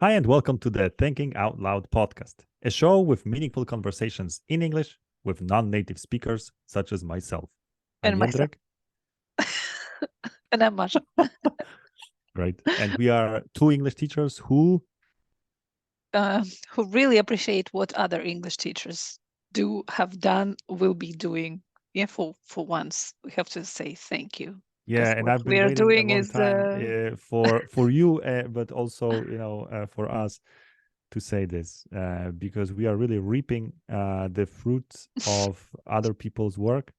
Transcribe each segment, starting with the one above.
Hi, and welcome to the Thinking Out Loud podcast, a show with meaningful conversations in English with non native speakers such as myself. I'm And myself. Jędrek, And I'm Masha. right? And we are two English teachers who, Who really appreciate what other English teachers have done, will be doing. Yeah, for once, we have to say thank you because yeah, and what I've we been are waiting a doing long is, time for you, but also for us to say this because we are really reaping the fruits of other people's work,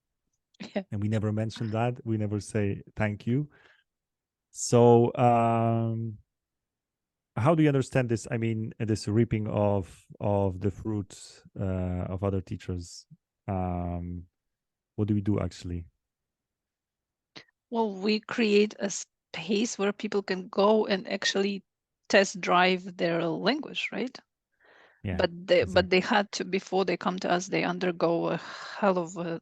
yeah. and we never mention that. We never say thank you. So how do you understand this? I mean, this reaping of the fruits of other teachers. Um, what do we do actually? Well, we create a space where people can go and actually test drive their language, right? Yeah, But they exactly. had to, before they come to us, they undergo a hell of a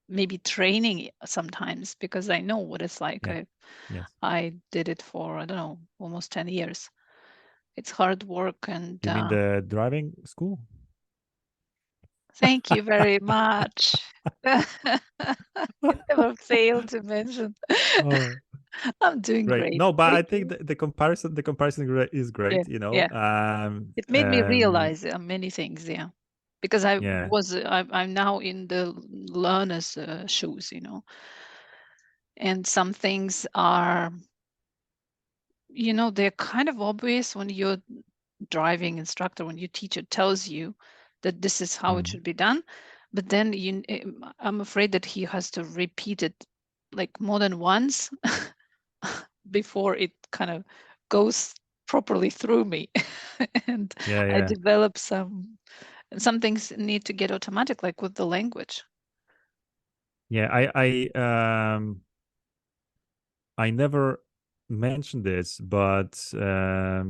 maybe training sometimes, because I know what it's like. Yeah, yes. I did it for, I don't know, almost 10 years. It's hard work, and You mean the driving school? thank you very much. I never failed to mention. Oh, I'm doing great. great. No, but I Thank think you. the comparison is Yeah, great. You know, yeah. It made me realize many things, yeah. Because yeah, I'm now in the learner's shoes, and some things are, they're kind of obvious when your driving instructor, when your teacher tells you that this is how it mm, should be done, but then I'm afraid that he has to repeat it like more than once before it kind of goes properly through me. And yeah, I yeah, develop some things need to get automatic, like with the language. yeah. I never mentioned this, but I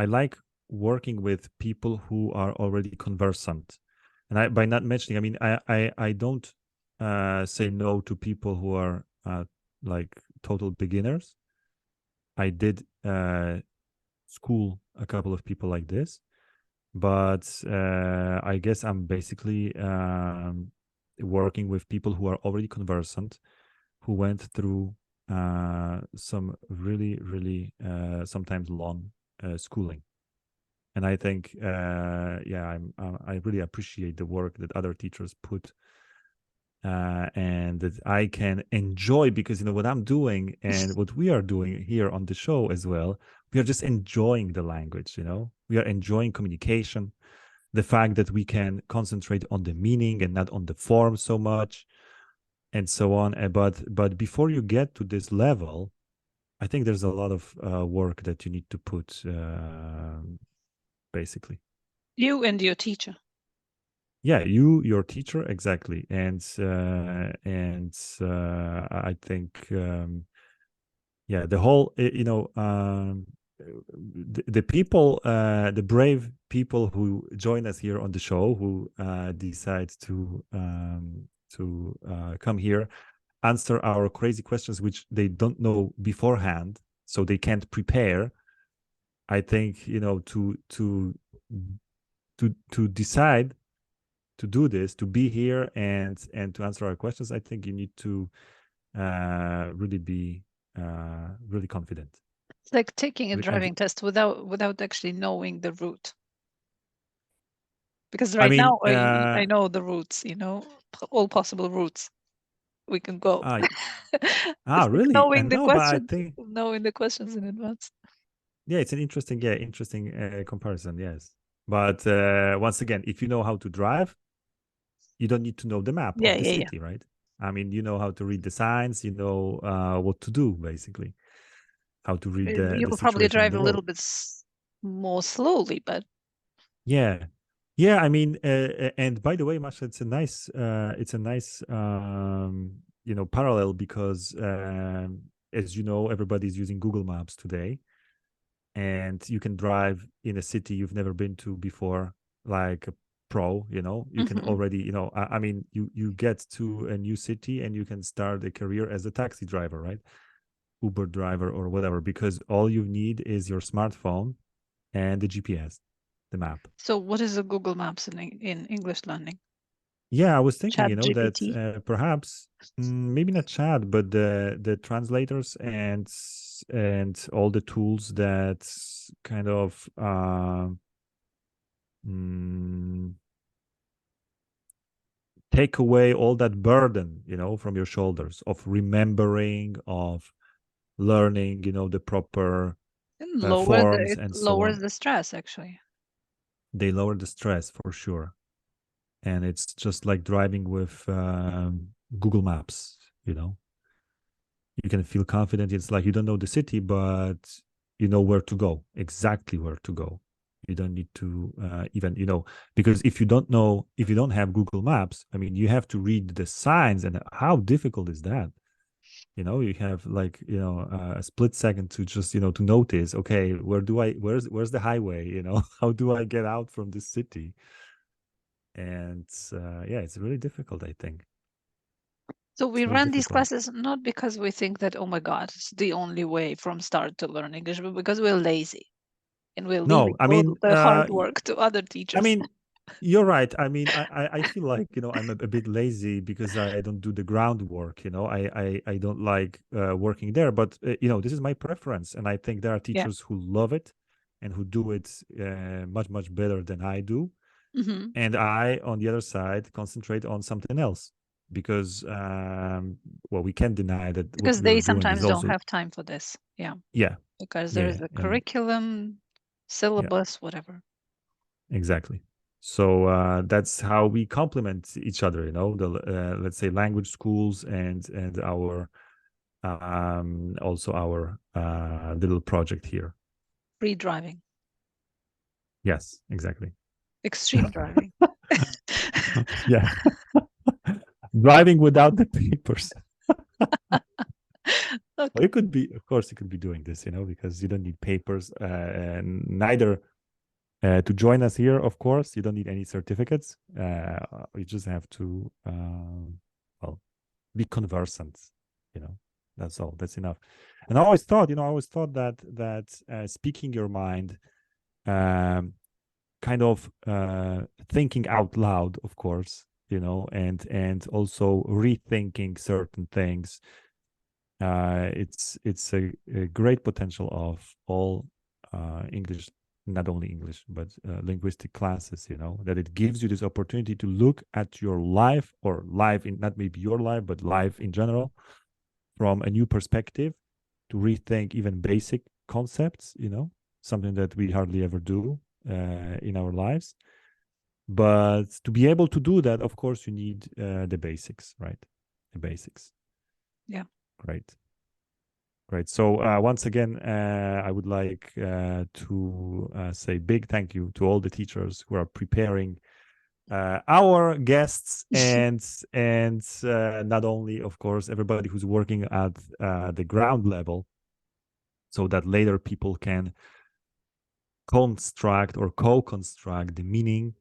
like working with people who are already conversant. And by not mentioning, I mean I don't say no to people who are like total beginners. I did school a couple of people like this, but I guess I'm basically working with people who are already conversant, who went through some really sometimes long schooling. And I think yeah, I really appreciate the work that other teachers put and that I can enjoy, because what I'm doing and what we are doing here on the show as well, we are just enjoying the language. We are enjoying communication, the fact that we can concentrate on the meaning and not on the form so much, and so on. But before you get to this level, I think there's a lot of work that you need to put, basically. You and your teacher. Yeah, your teacher, exactly. And I think yeah, the whole the people, the brave people who join us here on the show, who decide to come here, answer our crazy questions which they don't know beforehand, so they can't prepare. I think to decide to do this, to be here and to answer our questions, I think you need to really be really confident. It's like taking a And driving test without actually knowing the route. Because I right mean, now I know the routes, all possible routes we can go. uh, It's like really? I know, but I think knowing the questions in advance. yeah, it's an interesting comparison. Yes, but once again, if you know how to drive, you don't need to know the map Yeah, of the yeah, yeah. city, right? I mean, you know how to read the signs, you know what to do, basically, how to read You the will probably situation on drive the a road. little bit more slowly, but Yeah, yeah. I mean, and by the way, Masha, it's a nice, parallel, because as you know, everybody's using Google Maps today, and you can drive in a city you've never been to before, like a pro. You can Mhm. already, I mean, you get to a new city and you can start a career as a taxi driver, right? Uber driver or whatever, because all you need is your smartphone and the GPS, the map. So what is the Google Maps in English learning? Yeah, I was thinking, Chat you know, that GPT? perhaps maybe not chat, but the translators and all the tools that kind of mm, take away all that burden, you know, from your shoulders of remembering, of learning, you know, the proper And forms it and so lowers on. the stress actually. They lower the stress for sure. And it's just like driving with Google Maps, you know. You can feel confident. It's like you don't know the city, but you know where to go, exactly where to go. You don't need to even, you know, because if you don't know, if you don't have Google Maps, I mean, you have to read the signs, and how difficult is that? You know, you have like, you know, a split second to just, you know, to notice, okay, where's the highway? You know, how do I get out from this city? And yeah, it's really difficult, I think. So we It's really run these difficult. classes not because we think that, oh my God, it's the only way from start to learn English, but because we're lazy and we're No, leaving I all mean, the hard work to other I teachers. mean, you're right. I mean, I feel like, you know, I'm a bit lazy because I don't do the groundwork. You know, I don't like working there. But you know, this is my preference, and I think there are Yeah. teachers who love it and who do it much better than I do. Hmm. And I, on the other side, concentrate on something else because, well, we can't deny that what Because we're they doing is sometimes don't also, have time for this. Yeah. yeah, Because there yeah, is a yeah, curriculum, yeah. syllabus, whatever. Exactly. So that's how we complement each other, you know, the let's say language schools and our also our little project here. Free driving, Yes, exactly. extreme driving. Yeah. Driving without the papers. Well, Okay. you could be, of course, you could be doing this, you know, because you don't need papers, and neither to join us here, of course, you don't need any certificates. You just have to, well, be conversant, you know. That's all. That's enough. And I always thought, you know, I always thought that speaking your mind, um, kind of thinking out loud, of course, you know, and also rethinking certain things. It's a great potential of all English, not only English, but linguistic classes. You know, that it gives you this opportunity to look at your life, or life in, not maybe your life, but life in general, from a new perspective, to rethink even basic concepts. You know, something that we hardly ever do in our lives. But to be able to do that, of course, you need the basics, right? The basics. Yeah. Great. Great. So once again, I would like to say big thank you to all the teachers who are preparing our guests, and not only, of course, everybody who's working at the ground level, so that later people can construct or co-construct the meaning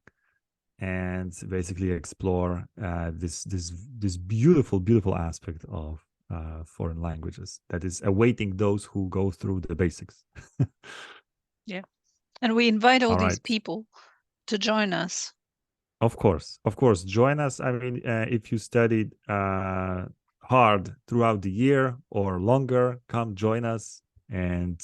and basically explore this beautiful aspect of foreign languages that is awaiting those who go through the basics. Yeah. And we invite all All these right. people to join us. Of course, join us. I mean, if you studied hard throughout the year or longer, come join us and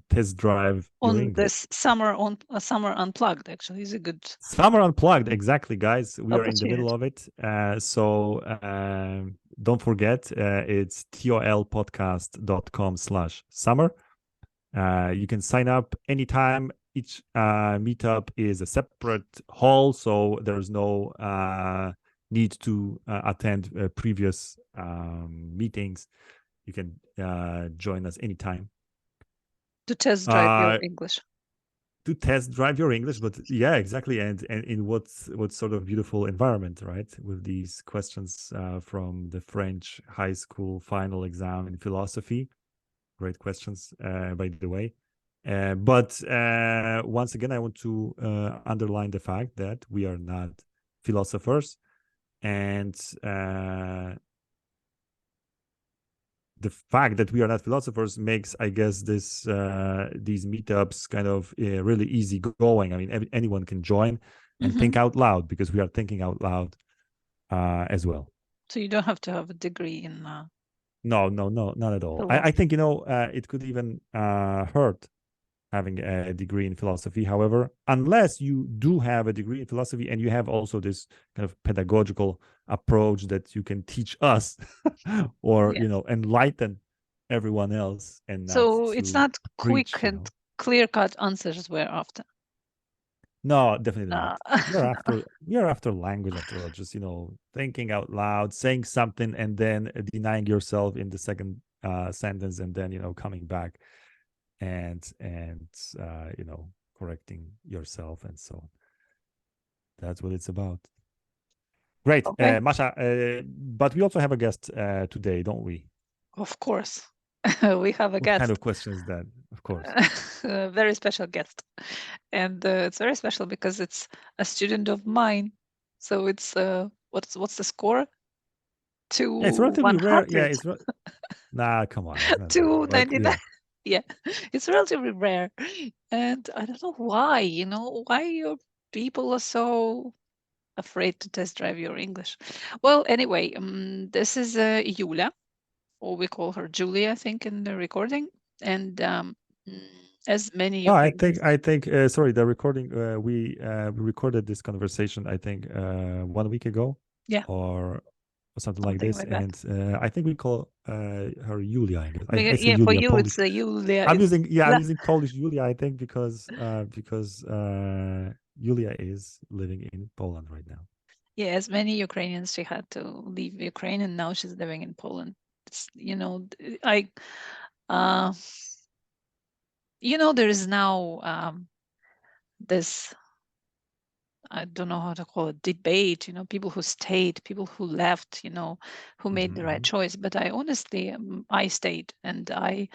test drive your On English. this summer, on a summer unplugged actually is a good Summer Unplugged, exactly, guys. We are in the middle opportunity. of it. So don't forget, it's tolpodcast.com/summer. You can sign up anytime. Each meetup is a separate hall, so there's no need to attend previous meetings. You can join us anytime. To test drive your Uh, English. to test drive your English, but yeah, exactly, and in what sort of beautiful environment, right? With these questions from the French high school final exam in philosophy, great questions, by the way. But once again, I want to underline the fact that we are not philosophers, and the fact that we are not philosophers makes, I guess, this these meetups kind of really easy going. I mean, anyone can join and think out loud, because we are thinking out loud as well. So you don't have to have a degree in No, not at all. philosophy. I think, it could even hurt having a degree in philosophy. However, unless you do have a degree in philosophy and you have also this kind of pedagogical approach that you can teach us or, Yes. enlighten everyone else and not So it's to not quick preach, and clear-cut answers we're after. No, definitely No. not. You're after language, after all, just, thinking out loud, saying something and then denying yourself in the second sentence, and then, coming back and correcting yourself and so on. That's what it's about. Great. Okay. Masha, but we also have a guest today, don't we? Of course. We have a What guest. kind of questions then? Of course. A very special guest. And it's very special because it's a student of mine. So it's what's the score? Yeah, it's relatively rare. Yeah, 100. nah, come on. It's not that rare, but 299. Yeah, it's relatively rare. And I don't know why, why your people are so afraid to test drive your English. Well, anyway, this is Yulia, or we call her Julie, I think, in the recording. And as many Oh, Ukrainians. I think. Sorry, the recording. We recorded this conversation, I think, 1 week ago. Yeah. Or something like this, like that. and I think we call her Julia. I guess. I say Yeah, Julia, for you Polish. it's Yulia. I'm using Polish Julia, I think, because Julia is living in Poland right now. Yeah, as many Ukrainians, she had to leave Ukraine, and now she's living in Poland. It's, there is now this, I don't know how to call it, debate, people who stayed, people who left, who made the right choice. But I honestly, I stayed, and I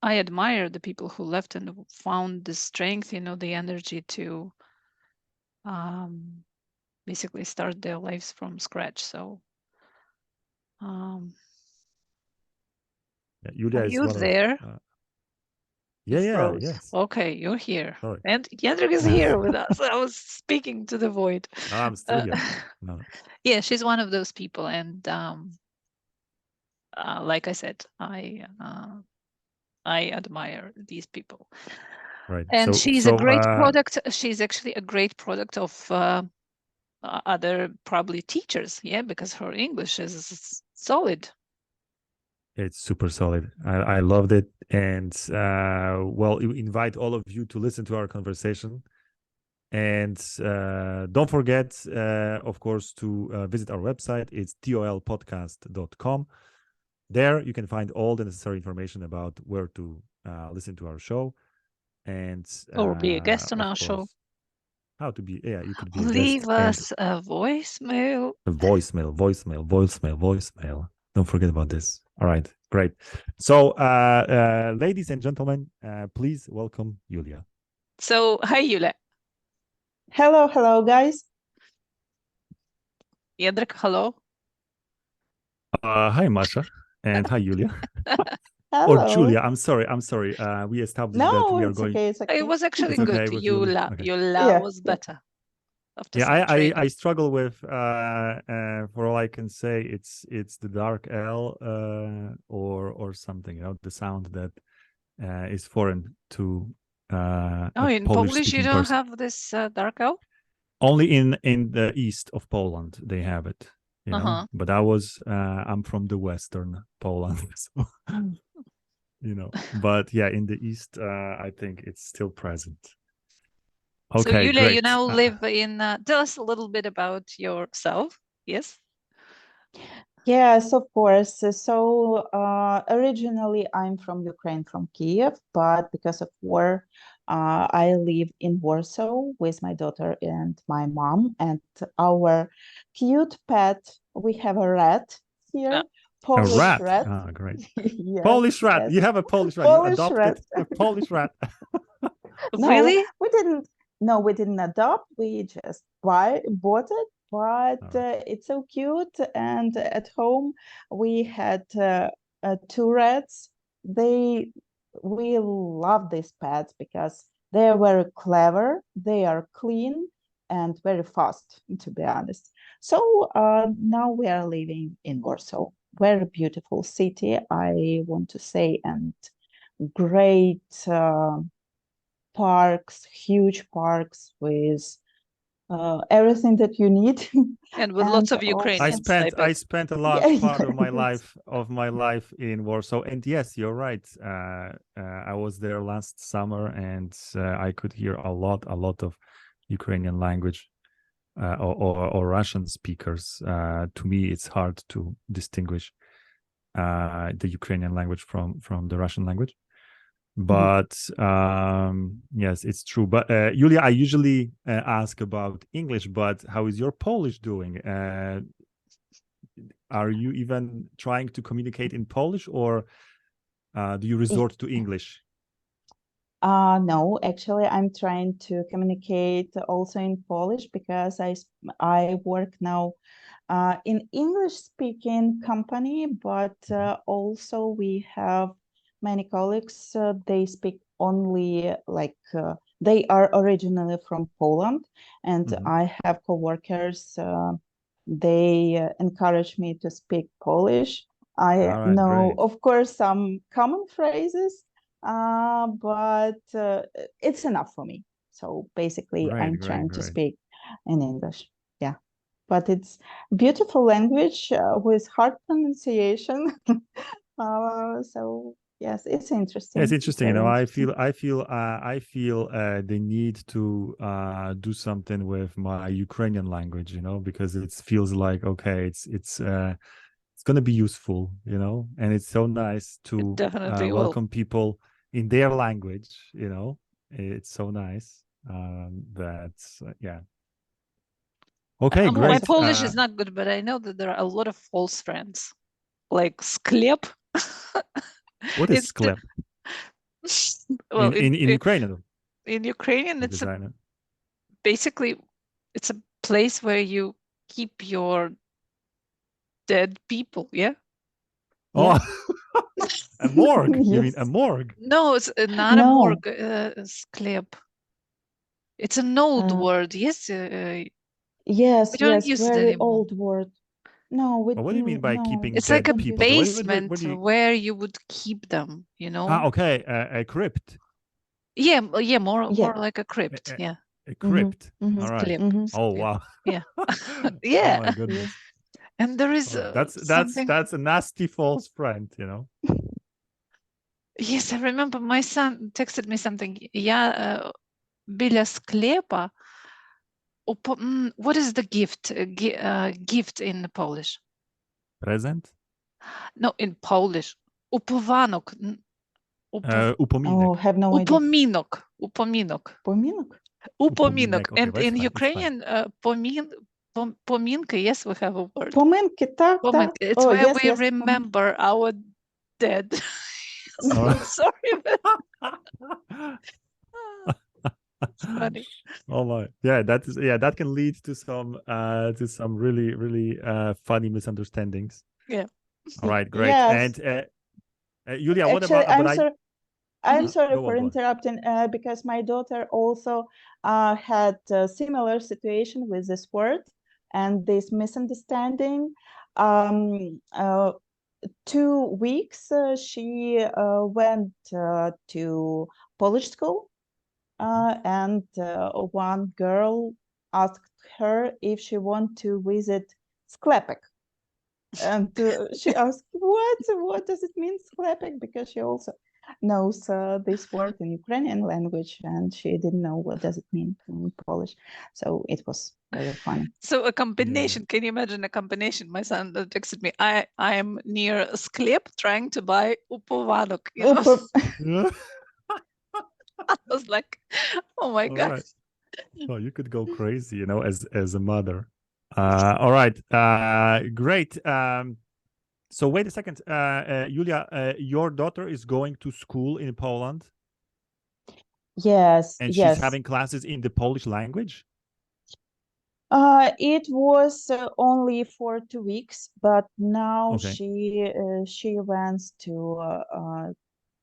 admire the people who left and found the strength, the energy to basically start their lives from scratch. So Julia are is you one there? of You froze. yes. Okay, you're here. Sorry. And Jendrik is here with us. I was speaking to the void. No, I'm still here. No. Yeah, she's one of those people, and like I said, I admire these people. Right. And she's a great product. She's actually a great product of other probably teachers, yeah, because her English is solid. It's super solid. I loved it, and well, we invite all of you to listen to our conversation. And don't forget, of course, to visit our website. It's tolpodcast.com. There you can find all the necessary information about where to listen to our show, and Or be a guest on our show. How to be, you could be a Leave guest. us a voicemail. Voicemail. Don't forget about this. All right, great. So, ladies and gentlemen, please welcome Julia. So, hi, Julia. Hello, guys. Jendrik, hello. Hi, Masha, and hi, Julia. Hello. Or Julia. I'm sorry. We established that we are it's going. okay. It's okay. It was actually good. Okay, Julia. okay. Julia was better. Yeah, I struggle with for all I can say, it's the dark L or something, the sound that is foreign to in Polish you don't have this dark L? Only in the east of Poland they have it, but I'm from the western Poland, so but yeah, in the east I think it's still present. Okay, so Julia, great. You now live in, tell us a little bit about yourself. Yes? Yes, of course. So originally I'm from Ukraine, from Kiev, but because of war, I live in Warsaw with my daughter and my mom and our cute pet. We have a rat here. Polish rat. Oh, great. Yes, Polish rat. yes. You have a Polish rat. Polish you adopted rat. a Polish rat. No, really? We didn't adopt. We just bought it but right. it's so cute. And at home we had two rats. We love these pets because they are very clever, they are clean and very fast, to be honest. So now we are living in Warsaw, very beautiful city, I want to say, and great parks, huge parks with everything that you need. And with And lots of I Ukrainians, also, I spent I bet. spent a yeah, large part yeah, of my yes. life in Warsaw, and yes, you're right. I was there last summer, and I could hear a lot of Ukrainian language or Russian speakers. To me, it's hard to distinguish the Ukrainian language from the Russian language. But yes, it's true. But Julia, I usually ask about English, but how is your Polish doing? Are you even trying to communicate in Polish, or do you resort to English? No, actually, I'm trying to communicate also in Polish because I work now in English-speaking company, but also we have many colleagues. They speak only they are originally from Poland, and I have coworkers. They encourage me to speak Polish. I All right, know, great. of course, some common phrases, but it's enough for me. So basically, I'm trying to Great. speak in English. Yeah, but it's beautiful language with hard pronunciation. So yes, it's Yeah, it's interesting. It's interesting. You very know, interesting. I feel the need to do something with my Ukrainian language. You know, because it feels like okay, it's going to be useful. You know, and it's so nice It to definitely will. welcome people in their language. You know, it's so nice. That's yeah. Okay, My Yes, great. of Polish course. is not good, but I know that there are a lot of false friends, like sklep. What is It's sklep well, in Ukrainian? in Ukrainian, Because I know. basically it's a place where you keep your dead people. Yeah. Oh, Yes. a morgue. You mean a Yes. morgue? No, it's not a No. morgue. Sklep. It's an old Uh, word. Yes, yes, we don't yes. use it Very anymore. old word. No, we What do you mean by no, keeping It's we like a dead don't use people? So it. what basement do you? where you would keep them, you know? Okay, a crypt. Yeah, yeah, more Yeah. like a A, crypt. a, Yeah, a Mm-hmm. crypt. Mm-hmm. All right. clip, Mm-hmm. Oh clip. wow. Yeah, Oh yeah. my Yes. goodness. And there is Oh, something. that's a nasty false friend. You know. Yes, I remember my son texted me something. Я біля склепа. What is the gift? Gift in Polish? Present. No, in Polish. Upowanok. Upominek. Oh, have no idea. Upominok. Upominok. Pominok? Upominok. Okay, And well, it's in fine. It's fine. Ukrainian, pominka, yes, we have a word. Pominki, tak, tak. Pominka. It's Oh, where yes, we yes. Pominki. remember our dead. All So right. sorry, but it's funny. Oh my. Yeah, that can lead to some really funny misunderstandings. Yeah. All right, great. Yes. And Julia, what Actually, about I'm sorry go for on. interrupting because my daughter also had a similar situation with this word and this misunderstanding. 2 weeks she went to Polish school and one girl asked her if she want to visit sklepek. And she asked, what does it mean, sklepek? Because she also knows this word in Ukrainian language, and she didn't know what does it mean in Polish. So it was very funny. So a Yeah. combination. Can you imagine a combination? My son texted me. I am near Sklep trying to buy upovanok. You know, I was like, oh my All god. right. Oh, you could go crazy, you know, as a mother. All right. Great. So wait a second, Julia. Your daughter is going to school in Poland, Yes, and she's yes. having classes in the Polish language. It was only for 2 weeks, but now Okay. she went to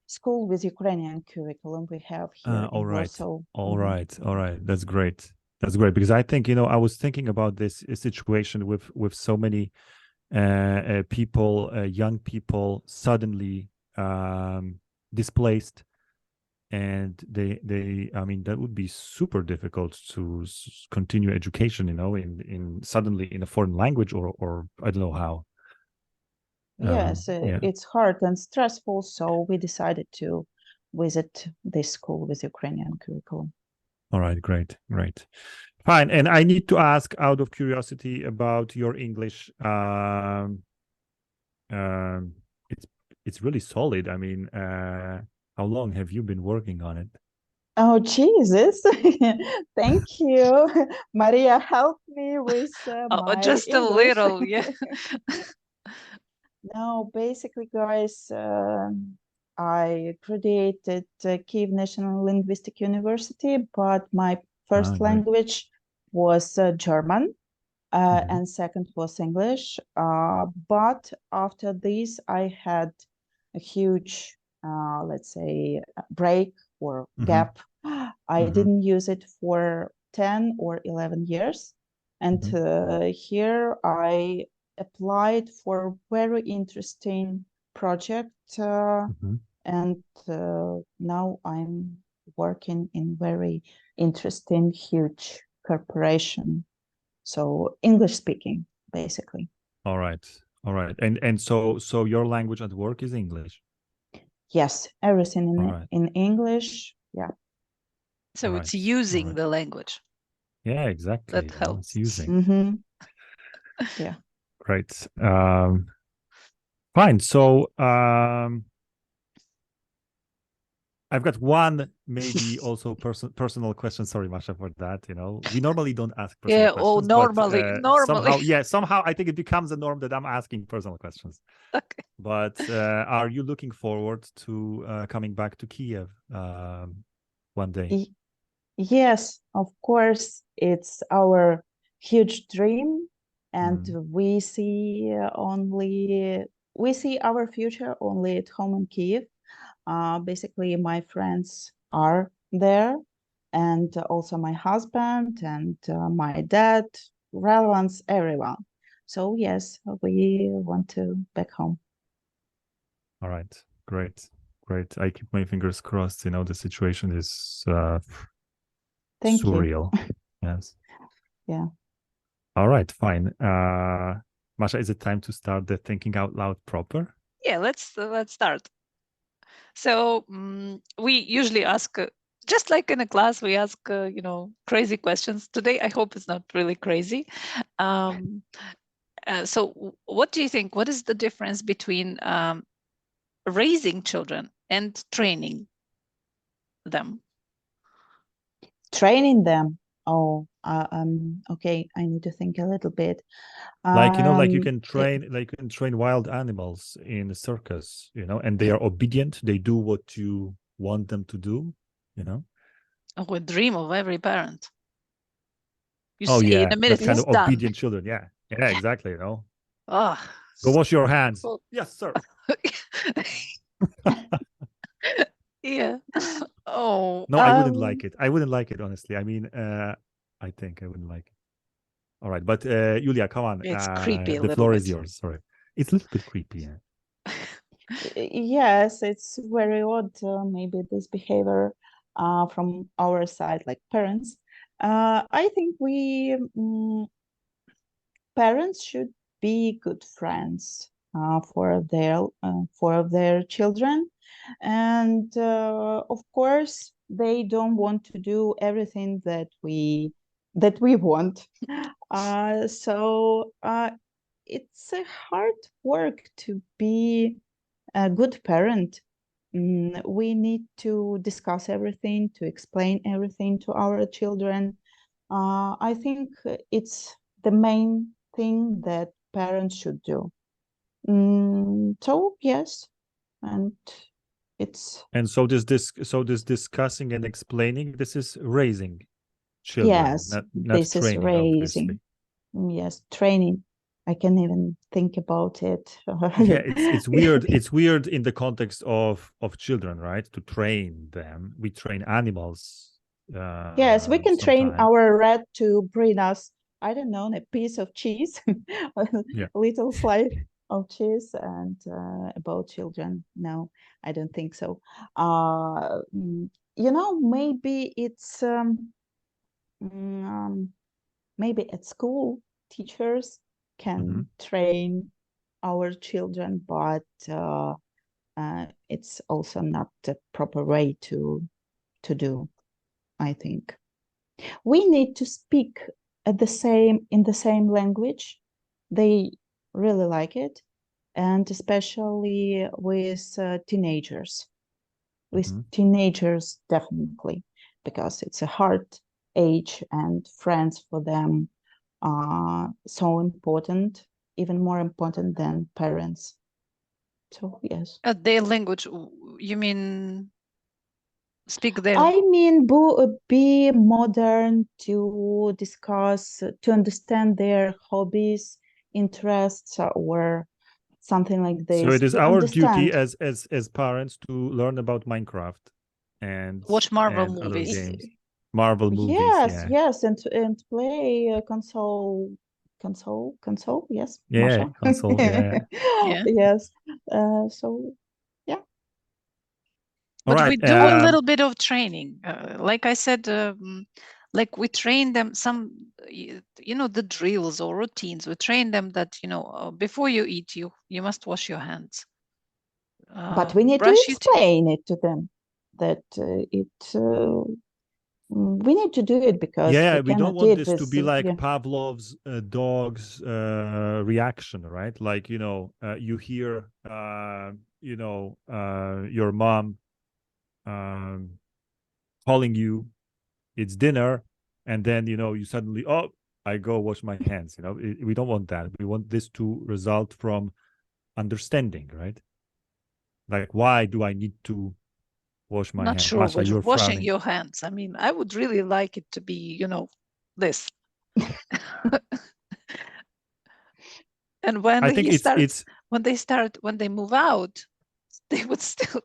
school with Ukrainian curriculum we have here All in right. Warsaw. All Mhm. right. All right. That's great. That's great because I think, I was thinking about this situation with so many people, young people suddenly displaced, and I mean, that would be super difficult to continue education, in suddenly in a foreign language, or I don't know how. Yes, Yeah. it's hard and stressful, so we decided to visit this school with Ukrainian curriculum. All right. Great. Great. Fine. And I need to ask, out of curiosity, about your English. Um, it's it's really solid. I mean, how long have you been working on it? Oh, Jesus. Thank you. Maria helped me with Oh, my just a English. little, yeah. No, basically, guys, I graduated Kiev National Linguistic University, but my Ah, first great. language was German, Mhm, and second was English. But after this, I had a huge, let's say, break or mhm, gap. I mhm, didn't use it for 10 or 11 years. And mhm, here I applied for a very interesting project. mhm. And now I'm working in very interesting, huge corporation. So English speaking, basically. All right. All right. And so your language at work is English. Yes, everything All right. in English. Yeah. All So it's right. All using right. the language Yeah, exactly. that It's helps. using. Mm-hmm. Yeah. Great. Fine. So, I've got one maybe also personal question. Sorry, Masha, for that. We normally don't ask personal Yeah, oh, questions, but normally. somehow I think it becomes a norm that I'm asking personal questions. Okay. But are you looking forward to coming back to Kiev one day? Yes, of course, it's our huge dream, and Mm, we see our future only at home in Kiev. Basically, my friends are there, and also my husband and my dad, relevance, everyone. So yes, we want to back home. all right, great, great. I keep my fingers crossed. The situation is Thank you. surreal. Yes. Yeah. All right, fine. Masha, is it time to start the thinking out loud proper? Yeah, let's start. So we usually ask, just like in a class, we ask, crazy questions. Today, I hope it's not really crazy. Um, so what do you think? What is the difference between raising children and training them? Training them. Oh, okay. I need to think a little bit. Like you Um, can the, train wild animals in a circus, and they are obedient. They do what you want them to do, you know. A dream of every parent. You Oh say in yeah, a minute that kind it's of done. obedient children. Yeah, yeah, Yeah. exactly. Oh, Go wash your hands. so Yes, sir. yeah. Oh, No, I wouldn't like it. I wouldn't like it, honestly. I mean, I think I wouldn't like it. All right, but Yulia, come on. it's creepy a The little floor is bit. yours. Sorry, it's a little bit creepy. Yeah. yes, it's very odd. Maybe this behavior from our side, like parents. I think parents should be good friends for their children, and of course they don't want to do everything that we want. So it's a hard work to be a good parent. We need to discuss everything, to explain everything to our children. I think it's the main thing that parents should do. So yes, and it's And so this discussing and explaining, this is raising. children, Yes, not this is training, obviously. raising. Yes, training. I can even think about it. Yeah, it's weird. It's weird in the context of children, right? To train them. We train animals. Yes, we can train Sometimes. our rat to bring us, I don't know, a piece of cheese, a Yeah. little slice of cheese. And about children, no, I don't think so. Maybe it's maybe at school teachers can train our children, but it's also not the proper way to do, I think. We need to speak in the same language. They really like it, and especially with teenagers. With teenagers, definitely, because it's a hard age, and friends for them are so important, even more important than parents. So yes. Their language, you mean speak their... I mean, be modern, to discuss, to understand their hobbies, interests, or something like So this, it is to our duty understand. as parents to learn about Minecraft and Watch Marvel other movies. games, Marvel movies. Yes, Yeah, yes, and play console. Yes, yeah, Masha. console. Yeah. Yeah. Yes. So yeah. All But we right. do a little bit of training. Like I said, like we train them some, the drills or routines. We train them that, before you eat, you must wash your hands. But we need to Brush your teeth. explain it to them that we need to do it because Yeah, we we don't cannot do want it this to with be like Pavlov's dog's reaction, right? Like, you hear, your mom calling you, it's dinner, and then, you suddenly, oh, I go wash my hands. We don't want that. We want this to result from understanding, right? Like, why do I need to wash my Not hands? sure Masha, with you're washing frowning. your hands. I mean, I would really like it to be, this. And when I think when they move out, they would still,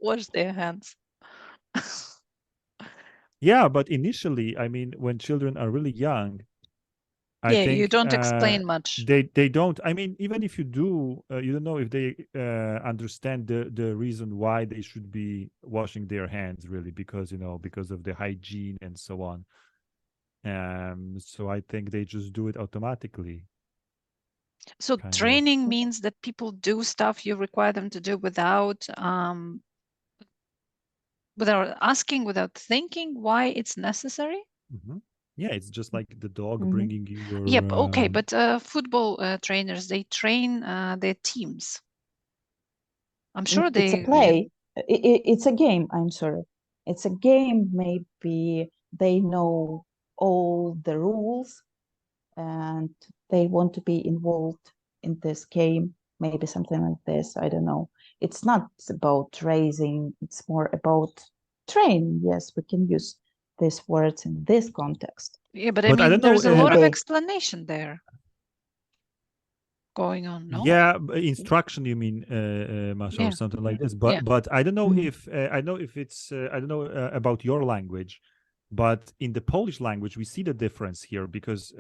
wash their hands. Yeah, but initially, I mean, when children are really young, I think you don't explain much. they don't. I mean, even if you do, you don't know if they understand the reason why they should be washing their hands, really, because because of the hygiene and so on. So I think they just do it automatically. So Kind training of. means that people do stuff you require them to do without asking, without thinking why it's necessary. Yeah, it's just like the dog Mhm. bringing you your. Yep. Okay, but football trainers, they train their teams. I'm sure It's a play. It's a game. I'm sorry. It's a game. Maybe they know all the rules and they want to be involved in this game. Maybe something like this. I don't know. It's not about raising. It's more about training. Yes, we can use these words in this context. Yeah, but I But I mean, don't know. there's a lot of explanation there going on, no? Yeah, instruction, you mean, Masha, or Yeah. something like this. Yeah. But I don't know Mhm. if I know if it's I don't know about your language, but in the Polish language we see the difference here because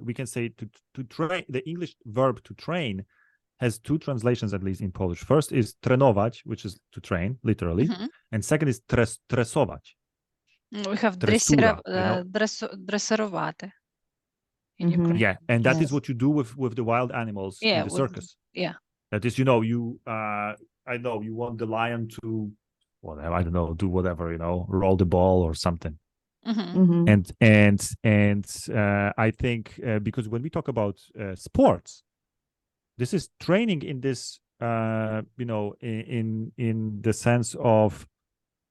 we can say to train. The English verb to train has two translations, at least in Polish. First is trenować, which is to train, literally, and second is tresować. We have Tresura, dresserowate in Ukraine. Yeah, and that is Yes. what you do with the wild animals in the circus. Yeah. That is, you I know you want the lion to whatever, I don't know, do whatever, roll the ball or something. And I think because when we talk about sports, this is training in this in the sense of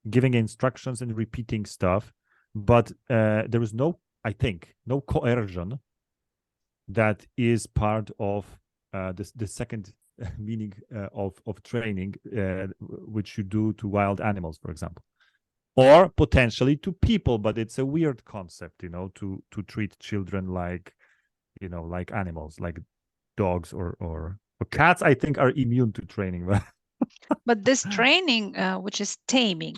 giving instructions and repeating stuff, but there is no, I think, no coercion that is part of the second meaning of training, which you do to wild animals, for example. or potentially to people, but it's a weird concept, you know, to treat children like, you know, like animals, like dogs or cats. I think are immune to training, but But this training, which is taming,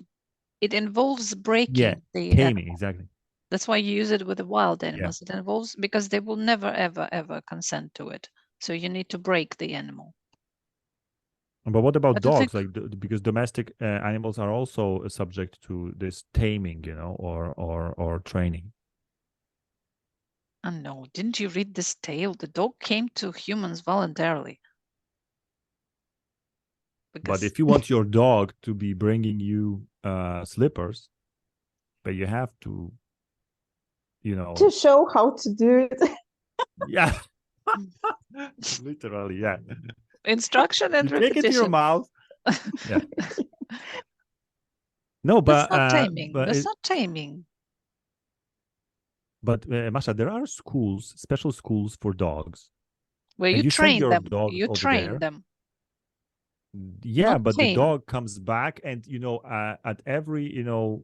it involves breaking yeah, the taming, animal. exactly. That's why you use it with the wild Yeah. animals. It involves, because they will never, ever, ever consent to it. So you need to break the animal. But what about I don't dogs? think- Like, because domestic animals are also subject to this taming, you know, or training. Oh no, didn't you read this tale? The dog came to humans voluntarily. But Because if you want your dog to be bringing you slippers, but you have to, you know, To show how to do it. yeah, literally, yeah. instruction and You take it to your repetition. mouth. Yeah. No, That's but not taming. but That's not taming. but Masha, there are schools, special schools for dogs, Where and you you send train your them. dog You over train there. them. Yeah, Not but the tame. dog comes back, and you know, at every, you know,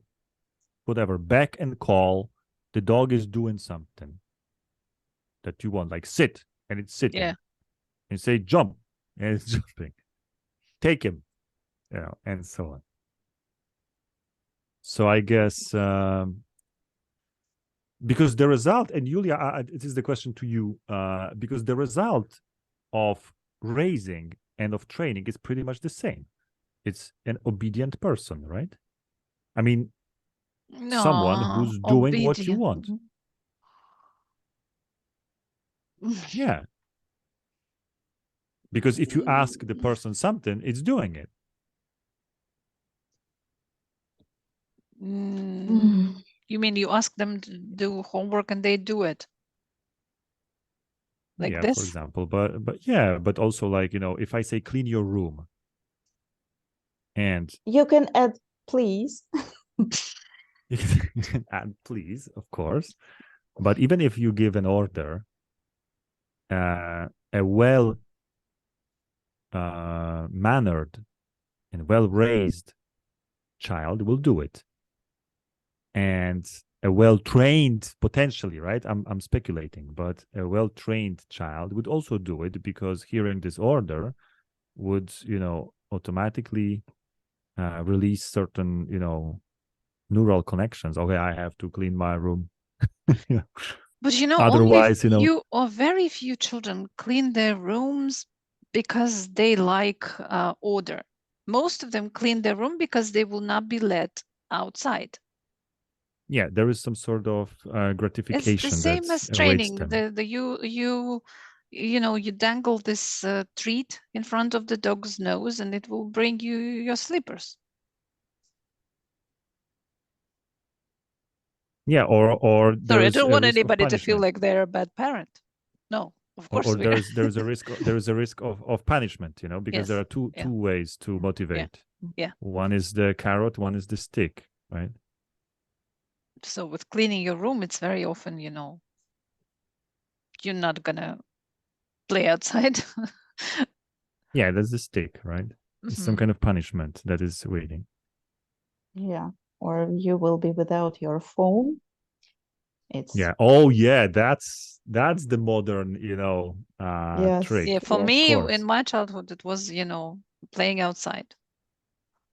whatever beck and call, the dog is doing something that you want, like sit, and it's sitting, Yeah. and say jump, and it's jumping. Take him, you know, and so on. So I guess because the result, and Julia, it is the question to you, because the result of raising and of training is pretty much the same. It's an obedient person, right? I mean, someone No, who's doing what you obedient. want. Yeah. Because if you ask the person something, it's doing it. You mean you ask them to do homework and they do it? Like Yeah, this? for example. But yeah, but also like, you know, if I say clean your room and You can add please. and please, of course. But even if you give an order, a well mannered and well raised child will do it. And a well trained, potentially, right? I'm speculating, but a well trained child would also do it because hearing this order would, you know, automatically release certain, you know, neural connections. Okay, I have to clean my room. Yeah. But you know, only Otherwise, you know, few or very few children clean their rooms because they like order. Most of them clean their room because they will not be let outside. yeah, there is some sort of It's gratification the same that as awaits training. them. You know, you dangle this treat in front of the dog's nose and it will bring you your slippers. Yeah, or Sorry, I there's don't a want risk of anybody to feel punishment. like they're a bad parent. No, of course Or we are. there's a risk of punishment, you know, because there Yes. are two Yeah. ways to motivate. Yeah. One is the carrot, one is the stick, right? So with cleaning your room, it's very often, you know, you're not gonna play outside. Yeah, that's the stick, right? It's some kind of punishment that is waiting. Yeah. Or you will be without your phone. It's Yeah. Oh yeah, that's the modern, you know, yes. trick. Yeah, for Yes. me Of course. in my childhood, it was, you know, playing outside.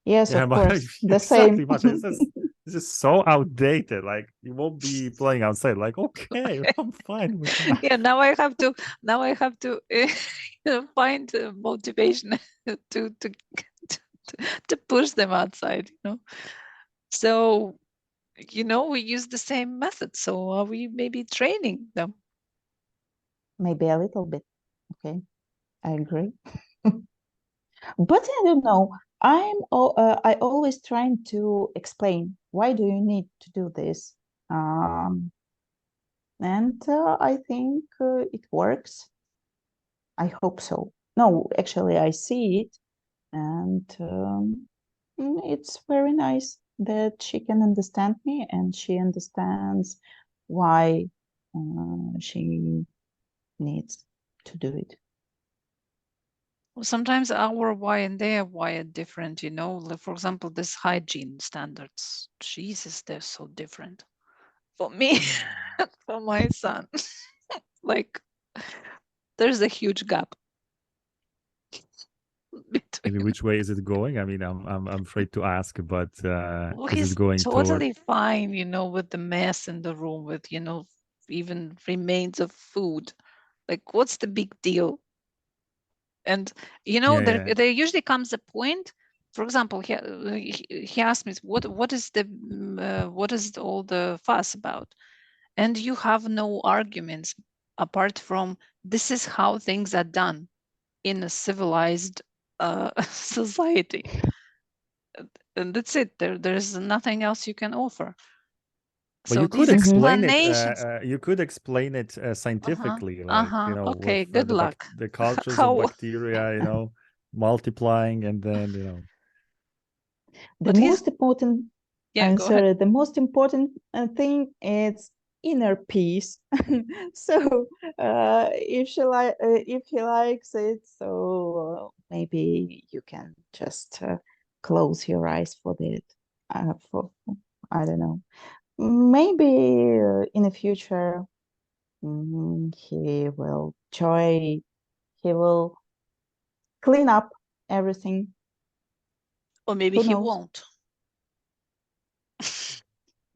Yes, Yeah, of but course. The exactly, same. Masha. This is so outdated. Like you won't be playing outside. Like, okay, I'm fine with that. Yeah, now I have to you know, find motivation to push them outside, you know. So, you know, we use the same method. So are we maybe training them? Maybe a little bit. Okay. I agree. But I don't know. I always trying to explain why do you need to do this, and I think it works. I hope so. No, actually, I see it, and it's very nice that she can understand me and she understands why she needs to do it. Sometimes our why and their why are different, you know. Like, for example, this hygiene standards. Jesus, they're so different. For me, for my son, like there's a huge gap between. Maybe which way is it going? I mean, I'm afraid to ask, but Well, is it he's going toward? totally fine, you know, with the mess in the room, with, you know, even remains of food. Like, what's the big deal? And, you know, Yeah, yeah. there usually comes a point. For example, he asked me, what is the what is all the fuss about? And you have no arguments apart from this is how things are done in a civilized society, and that's it. There's nothing else you can offer. But So you could these explain it. explanations. You could explain it scientifically, like Okay, with good luck. the cultures of How? bacteria, multiplying, and then. The But he's, most important, yeah, I'm go ahead. sorry, the most important thing is inner peace. So if he likes it, so maybe you can just close your eyes for it. For I don't know. Maybe in the future he will try. He will clean up everything. Or maybe Who he knows? won't.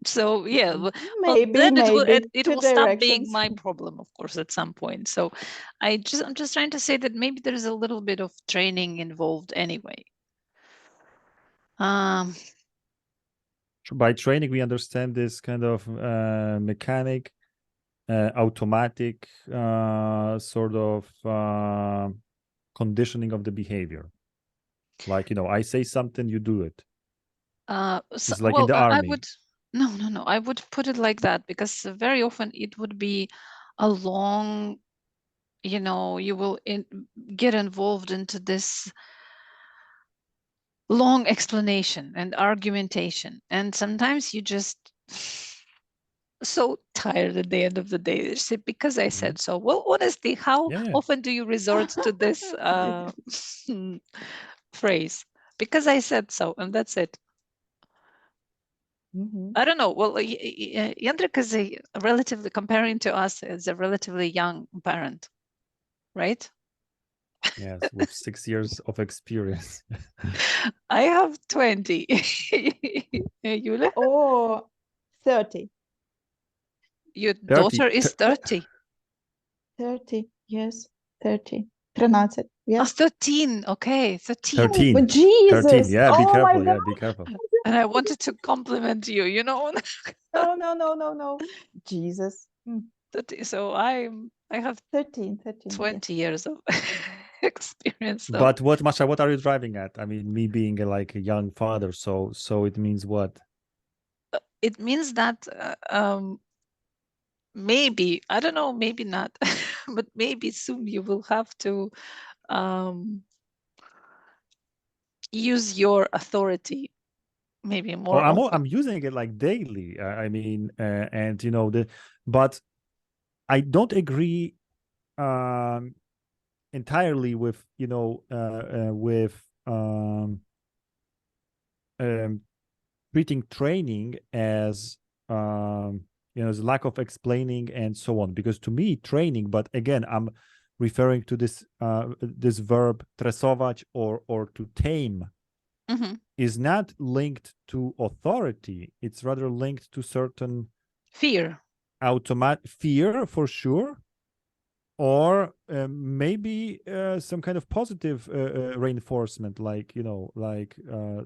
So yeah, well, Maybe, then maybe it two will stop being directions. my problem, of course, at some point. So I'm just trying to say that maybe there's a little bit of training involved anyway. By training, we understand this kind of mechanic, automatic sort of conditioning of the behavior. Like, I say something, you do it. So, It's like in well, the I army. would no, I would put it like that, because very often it would be a long, you will get involved into this long explanation and argumentation, and sometimes you just so tired at the end of the day. Say, because I said so. Well, honestly, how Yeah, yeah. often do you resort to this phrase? Because I said so, and that's it. I don't know. Well, Jandrik is a relatively, comparing to us, is a relatively young parent, right? Yes, with 6 years of experience. I have 20. Yulia, Oh, 30. your 30. daughter is 30. 30, yes, 30. 13, Oh, yes. 13. Okay, 13. 13. Oh, 13. Jesus. Yeah, be Oh my careful. God. Yeah, be careful. And I wanted to compliment you, No, no, no, no, no. Jesus. 30. So I have 13, yes. 20 years of experience. So But what, Masha, what are you driving at? I mean, me being like a young father, so it means what? it means that maybe, I don't know, maybe not, but maybe soon you will have to use your authority maybe Oh, more often. I'm using it like daily. I mean, and but I don't agree entirely with with treating training as as lack of explaining and so on. Because to me, training, but again, I'm referring to this this verb tresować or to tame, is not linked to authority. It's rather linked to certain Fear. fear, for sure, or maybe some kind of positive reinforcement, like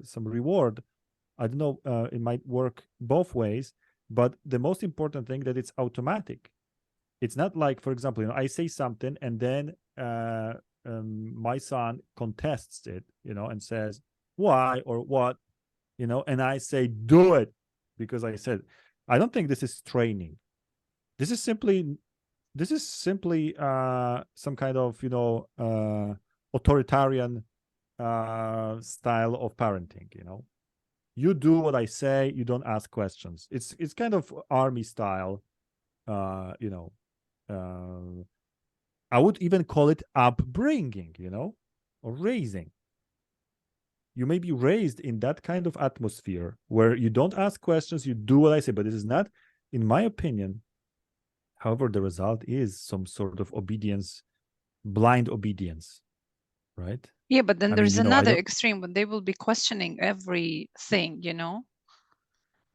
some reward. I don't know. It might work both ways, but the most important thing that it's automatic. It's not like, for example, I say something and then my son contests it, and says why or what, and I say do it because I said. I don't think this is training. This is simply some kind of authoritarian style of parenting. You do what I say, you don't ask questions. It's kind of army style. uh you know I would even call it upbringing. or raising. You may be raised in that kind of atmosphere where you don't ask questions, you do what I say, but this is not, in my opinion, however, the result is some sort of obedience, blind obedience, right? Yeah, but then I there's mean, I another don't... extreme when they will be questioning everything,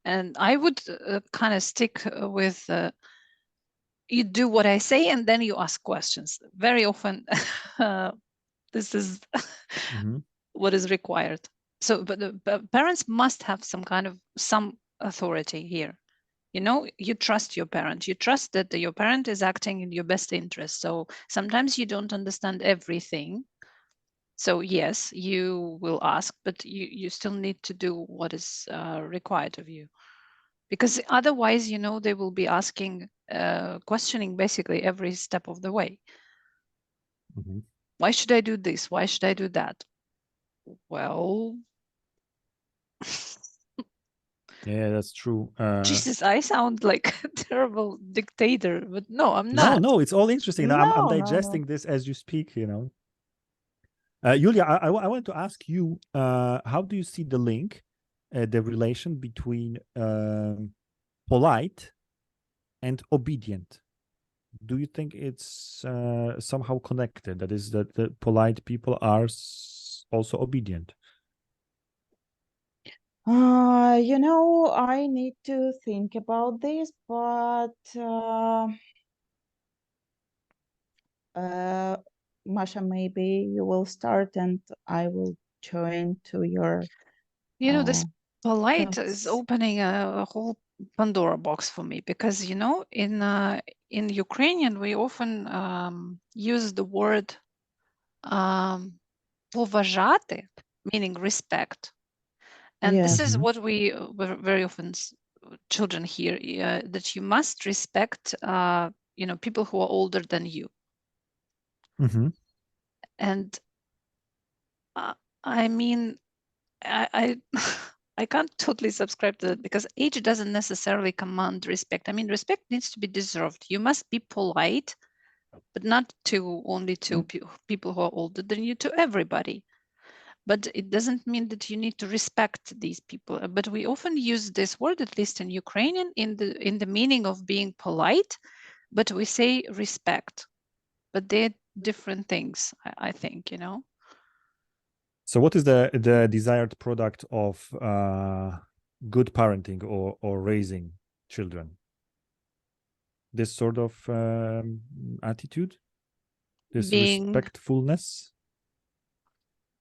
and I would kind of stick with you do what I say and then you ask questions. Very often, this is what is required. So, but the parents must have some authority here. You trust your parent. You trust that your parent is acting in your best interest. So sometimes you don't understand everything. So yes, you will ask, but you still need to do what is required of you. Because otherwise, they will be asking, questioning basically every step of the way. Why should I do this? Why should I do that? Well, yeah, that's true. Jesus, I sound like a terrible dictator, but no, I'm not. No, it's all interesting. I'm No. digesting this as you speak, Julia, I wanted to ask you, how do you see the link, the relation between polite and obedient? Do you think it's somehow connected? That is, that the polite people are also obedient? I need to think about this, but Masha, maybe you will start and I will join to your This polite is thoughts. opening a whole Pandora box for me because in Ukrainian we often use the word поважати, meaning respect, and this is what we very often children hear, that you must respect people who are older than you. And I mean, I I can't totally subscribe to that because age doesn't necessarily command respect. I mean, respect needs to be deserved. You must be polite, but not only to people who are older than you, to everybody. But it doesn't mean that you need to respect these people. But we often use this word, at least in Ukrainian, in the meaning of being polite, but we say respect. But they're different things, I think, So what is the desired product of good parenting or raising children? This sort of attitude, this respectfulness?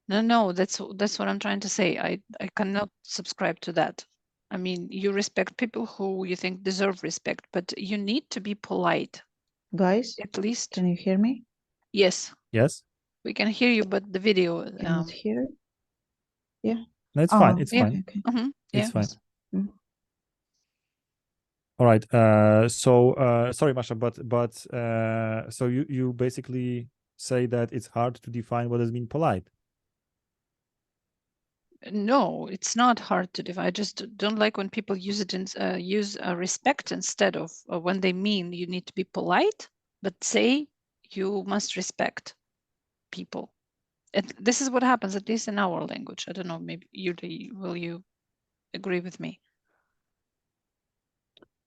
No, that's what I'm trying to say. I cannot subscribe to that. I mean, you respect people who you think deserve respect, but you need to be polite. Guys, at least. Can you hear me? Yes. Yes. We can hear you, but the video. Cannot hear it? Yeah. No, it's fine. It's fine. Okay. It's fine. Mm. All right. So sorry, Masha, but so you basically say that it's hard to define what does mean polite. No, it's not hard to define. I just don't like when people use it and use respect instead of when they mean you need to be polite, but say you must respect people. This is what happens, at least in our language. I don't know, maybe will you agree with me?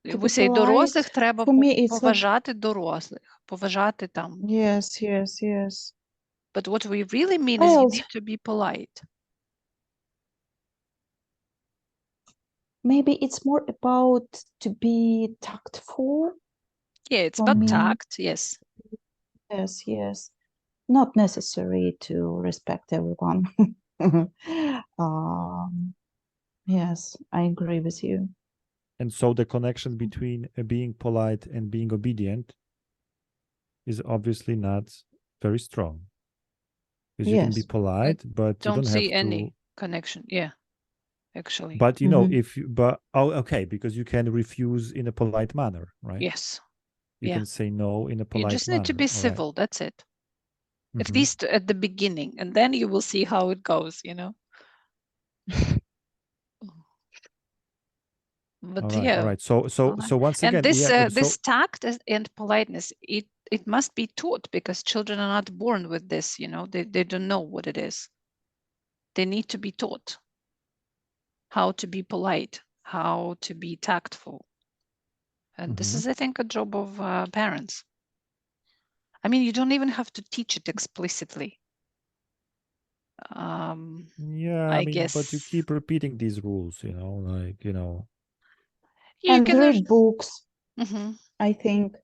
We say дорослих треба поважати дорослих, поважати там. Yes. But what we really mean is you need to be polite. Maybe it's more about to be tactful. Yeah, it's about tact, yes. Yes. Not necessary to respect everyone. Yes, I agree with you. And so the connection between being polite and being obedient is obviously not very strong. Because you can be polite, but you don't have to... see any connection. Yeah, actually. But okay, because you can refuse in a polite manner, right? Yes. You can say no in a polite manner. You just need to be civil. That's it. At least at the beginning, and then you will see how it goes, But all right. So once again, and this tact and politeness, it must be taught, because children are not born with this, you know, they don't know what it is. They need to be taught how to be polite, how to be tactful. And this is, I think, a job of parents. I mean, you don't even have to teach it explicitly. Yeah, I mean, guess. but you keep repeating these rules, you know, like, you know. You And can read books. Mhm. I think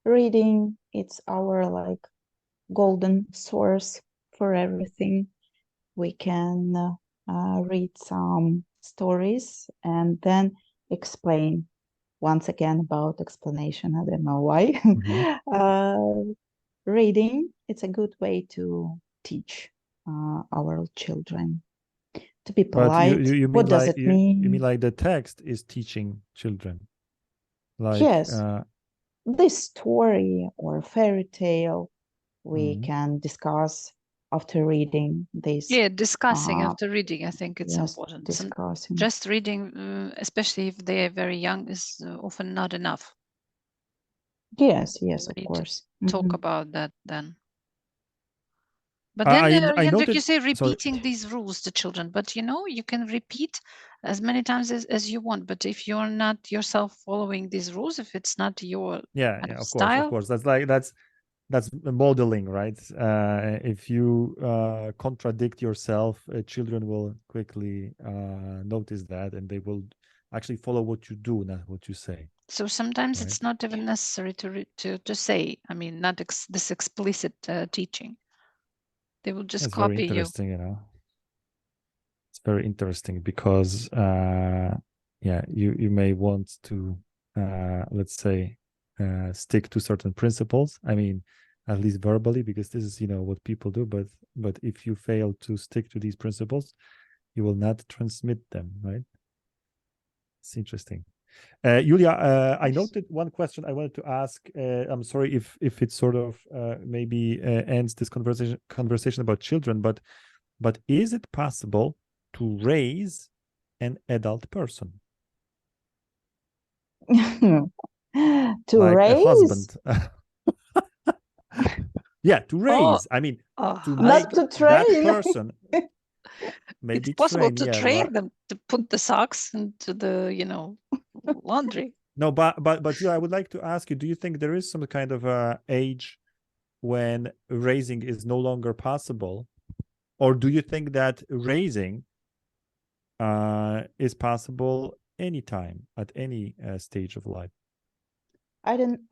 reading, it's our like golden source for everything. We can read some stories and then explain. Once again, about explanation, I don't know why. Reading, it's a good way to teach our children to be But polite. you mean What does like it mean? you mean like the text is teaching children, like Yes, this story or fairy tale we Mhm. can discuss after reading this. Yeah, discussing after reading, I think it's yes, important. discussing. Just reading, especially if they are very young, is often not enough. Yes, yes, We of need course. to talk Mhm. about that then. But then, I Jendrik, noted. you say Sorry. repeating these rules to children, but you know, you can repeat as many times as you want. But if you're not yourself following these rules, if it's not your Yeah, kind yeah, of of course, of style, course. That's like that's modeling, right? If you contradict yourself, children will quickly notice that, and they will actually follow what you do, not what you say. so sometimes Right. it's not even necessary to say. I mean, not this explicit teaching. They will just That's very copy you. interesting, you know. It's very interesting because yeah, you may want to let's say stick to certain principles. I mean, at least verbally, because this is, you know, what people do, but if you fail to stick to these principles, you will not transmit them, right? It's interesting. Julia, I noted one question I wanted to ask. I'm sorry if it sort of maybe ends this conversation about children, but is it possible to raise an adult person, To like a raise, husband? Yeah, to Oh, raise. I mean, to not make to that train. person it's maybe possible train. to Yeah, train them to put the socks into the, you know, laundry. no, but yeah, I would like to ask you: do you think there is some kind of age when raising is no longer possible, or do you think that raising is possible anytime at any stage of life?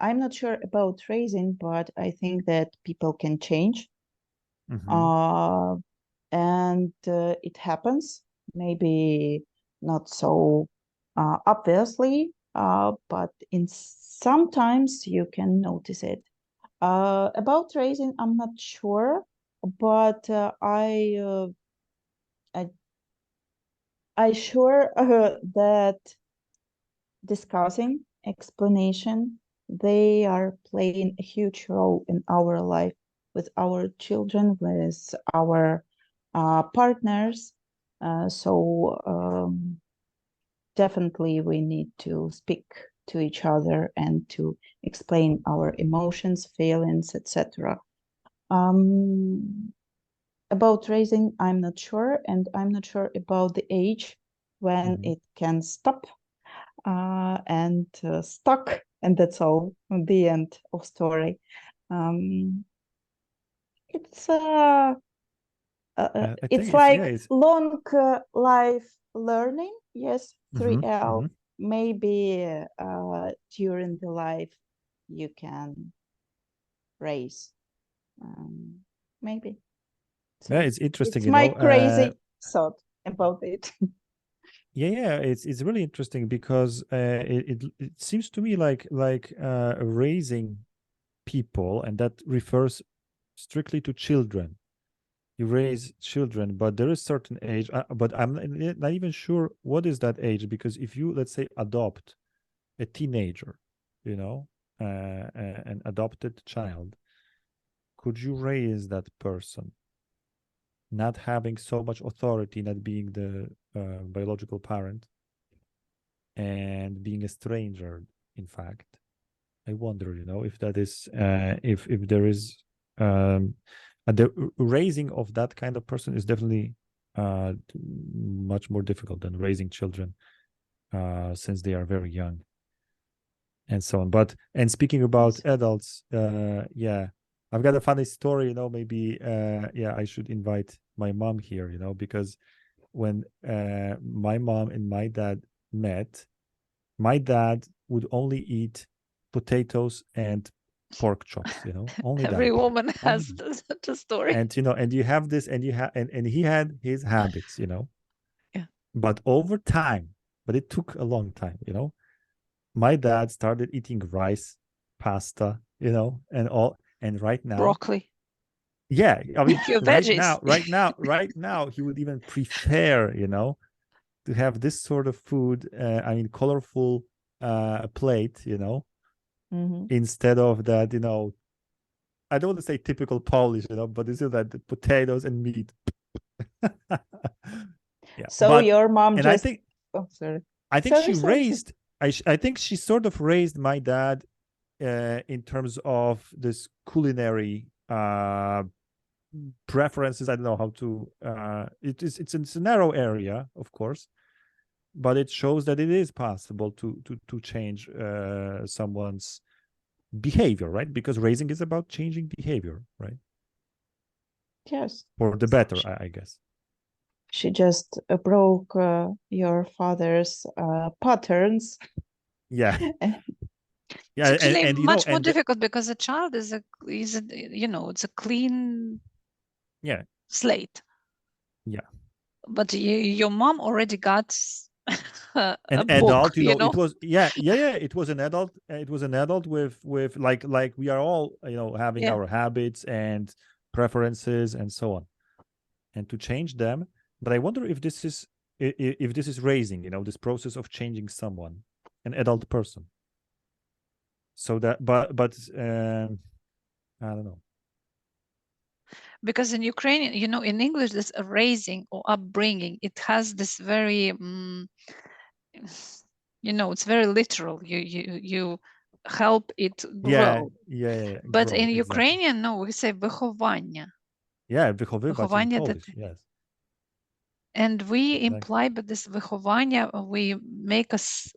I'm not sure about raising, but I think that people can change. Mhm. And it happens, maybe not so obviously, but in sometimes you can notice it. About raising, I'm not sure, but I sure that discussing, explanation, they are playing a huge role in our life with our children, with our partners. So definitely we need to speak to each other and to explain our emotions, feelings, etc. About raising, I'm not sure, and I'm not sure about the age when Mhm. it can stop and stuck, and that's all. The end of story. Um, it's I it's think it's yeah, like it's long life learning. Yes, Mhm, 3L. mhm. Maybe during the life you can raise. Maybe. Yeah, So it's interesting, it's you my know. crazy thought about it. Yeah, it's really interesting because it seems to me like raising people, and that refers strictly to children. You raise children, but there is certain age. But I'm not even sure what is that age, because if you, let's say, adopt a teenager, you know, an adopted child, could you raise that person, not having so much authority, not being the biological parent, and being a stranger, in fact? I wonder, if that is if there is the raising of that kind of person is definitely much more difficult than raising children since they are very young and so on. And speaking about adults, yeah, I've got a funny story, maybe I should invite my mom here, because when my mom and my dad met, my dad would only eat potatoes and pork chops, only Every that. woman Only has that. such a story. And and you have this, and and he had his habits, Yeah. But over time, but it took a long time, my dad started eating rice, pasta, and right now, Broccoli. yeah, I mean, Your right veggies. now, he would even prefer, to have this sort of food, I mean, colorful plate, instead of that, I don't want to say typical Polish, but this is that the potatoes and meat. Yeah. So your mom and just, I think oh, sorry. I think she Sorry. raised I think she sort of raised my dad in terms of this culinary preferences. I don't know how to it's a narrow area, of course, but it shows that it is possible to change someone's behavior, right? Because raising is about changing behavior, right? Yes. For the better, I guess. She just broke your father's patterns. Yeah. Yeah, it's actually and much more difficult because a child is a it's a clean slate. Yeah. But your mom already got an book, adult, it was it was an adult. It was an adult with like we are all having our habits and preferences and so on, and to change them. But I wonder if this is raising, this process of changing someone, an adult person. So that, but I don't know. Because in Ukrainian, in English, this raising or upbringing, it has this very, it's very literal. You help it grow. Yeah. But grow, in exactly. Ukrainian, no, we say wychowanie. Yeah, wychowywać in Polish, yes. And we imply by this wychowanie,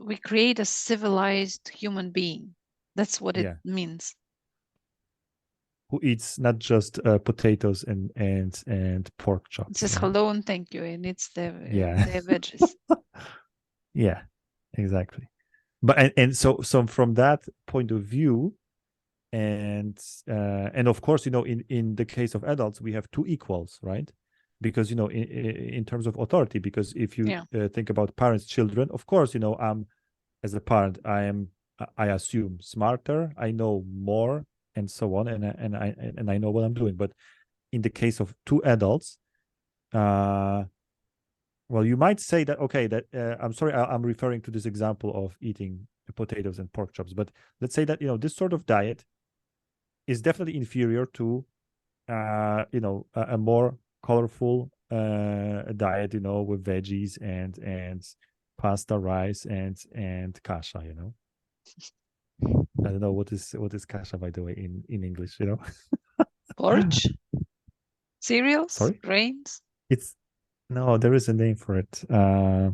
we create a civilized human being. That's what it means. Who eats not just potatoes and pork chops. It says hello and thank you, and it's the veggies. Yeah, exactly. But and so from that point of view, and of course, in the case of adults, we have two equals, right? Because in terms of authority, because if you think about parents, children, of course, as a parent, I assume smarter, I know more, and so on, and I know what I'm doing. But in the case of two adults, well, you might say that, okay, that I'm sorry, I'm referring to this example of eating potatoes and pork chops, but let's say that this sort of diet is definitely inferior to a more colorful diet, with veggies and pasta, rice, and kasha. I don't know what is kasha, by the way, in English. Porridge, cereals, grains. No, there is a name for it. All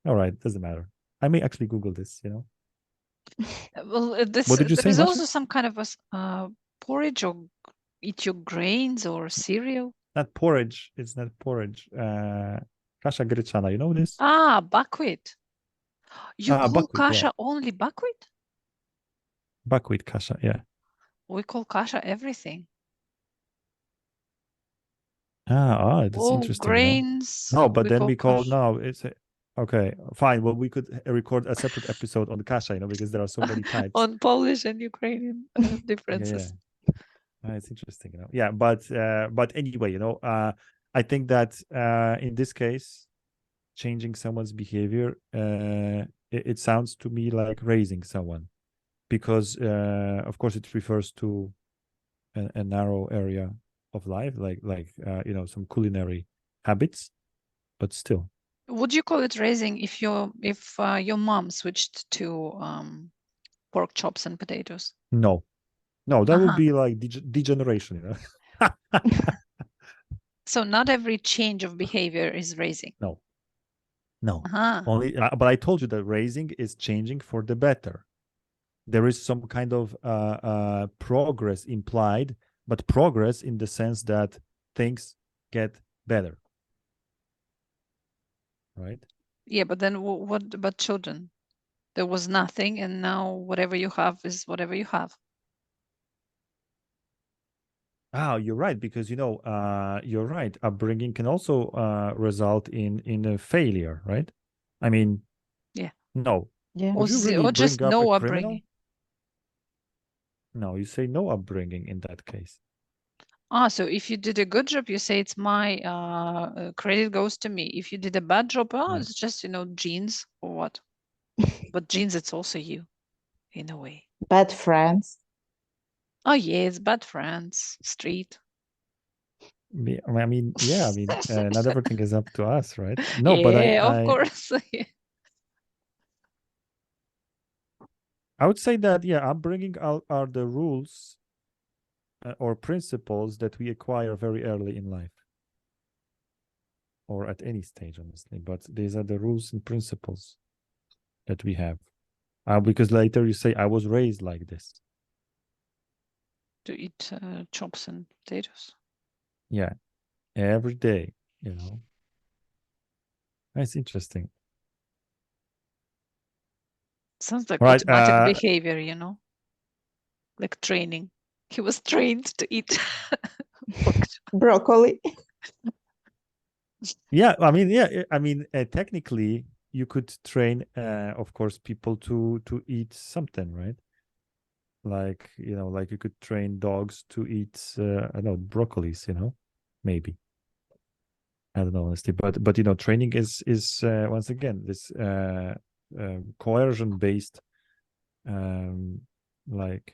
right, doesn't matter. I may actually Google this. Well, what did you say, there's Masha? also some kind of a porridge, or eat your grains, or cereal. Not porridge. It's not porridge. Kasha gryczana. You know this? Buckwheat. You call buckwheat, kasha only buckwheat? Buckwheat kasha, yeah. We call kasha everything. That's interesting. Grains. No, but then we call it's okay, fine. Well, we could record a separate episode on the kasha, because there are so many types. On Polish and Ukrainian differences. It's interesting, Yeah, but anyway, I think that in this case, changing someone's behavior, it sounds to me like raising someone, because of course it refers to a narrow area of life, like some culinary habits, but still. Would you call it raising if your mom switched to pork chops and potatoes? No, that would Uh-huh. be like degeneration, you know. So not every change of behavior is raising. No. Uh-huh. Only, but I told you that raising is changing for the better. There is some kind of progress implied, but progress in the sense that things get better, right? Yeah, but then what about children? There was nothing, and now whatever you have is whatever you have. Oh, you're right, because you know, you're right. Upbringing can also result in a failure, right? I mean, Yeah. no. Yeah. Would you really Or bring just up a no criminal? upbringing. No, you say no upbringing in that case. Ah, so if you did a good job, you say it's my credit goes to me. If you did a bad job, Yeah. it's just, genes or what? But genes, it's also you, in a way. Bad friends. Oh yeah, it's bad friends, street. I mean, yeah, I mean, not everything is up to us, right? No, yeah, but of course. I would say that, yeah, upbringing are the rules or principles that we acquire very early in life, or at any stage, honestly. But these are the rules and principles that we have. Because later you say, I was raised like this. To eat chops and potatoes. Yeah, every day, you know. That's interesting. Sounds like Right, automatic behavior, like training. He was trained to eat Broccoli. yeah, I mean, technically you could train, of course, people to eat something, right? Like, like you could train dogs to eat, I don't know, broccolis, maybe. I don't know, honestly, but training is once again this coercion based, like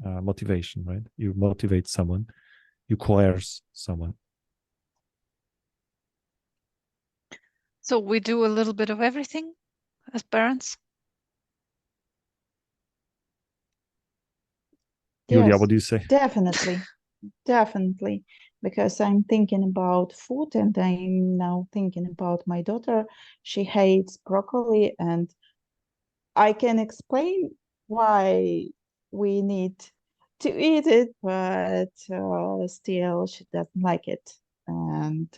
motivation, right? You motivate someone, you coerce someone. So we do a little bit of everything as parents. Julia, Yes, what do you say? definitely. Definitely. Because I'm thinking about food and I'm now thinking about my daughter. She hates broccoli, and I can explain why we need to eat it, but still she doesn't like it. And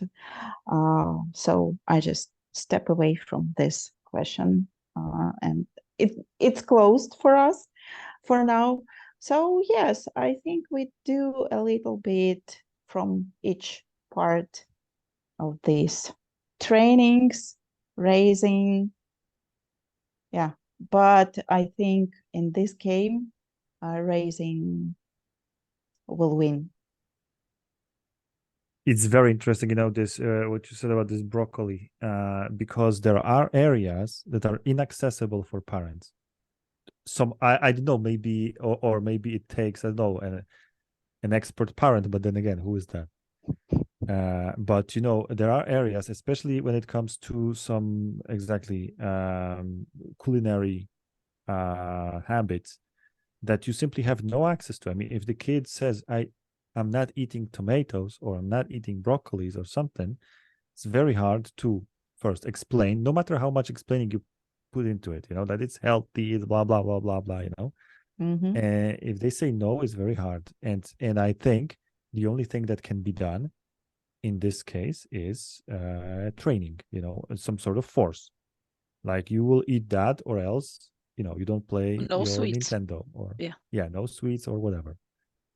so I just step away from this question, and it's closed for us for now. So yes, I think we do a little bit from each part of these trainings, raising. Yeah, but I think in this game, raising will win. It's very interesting, this what you said about this broccoli, because there are areas that are inaccessible for parents. I don't know, maybe, or maybe it takes, I don't know, an expert parent, but then again, who is that? But there are areas, especially when it comes to some exactly culinary habits, that you simply have no access to. I mean, if the kid says, I'm not eating tomatoes, or I'm not eating broccolis or something, it's very hard to first explain, no matter how much explaining you put into it, that it's healthy, it's blah, blah, blah, blah, blah, Mm-hmm. if they say no, it's very hard. And I think the only thing that can be done in this case is training, some sort of force. Like, you will eat that, or else, you don't play No your sweets. Nintendo, or Yeah, no sweets or whatever.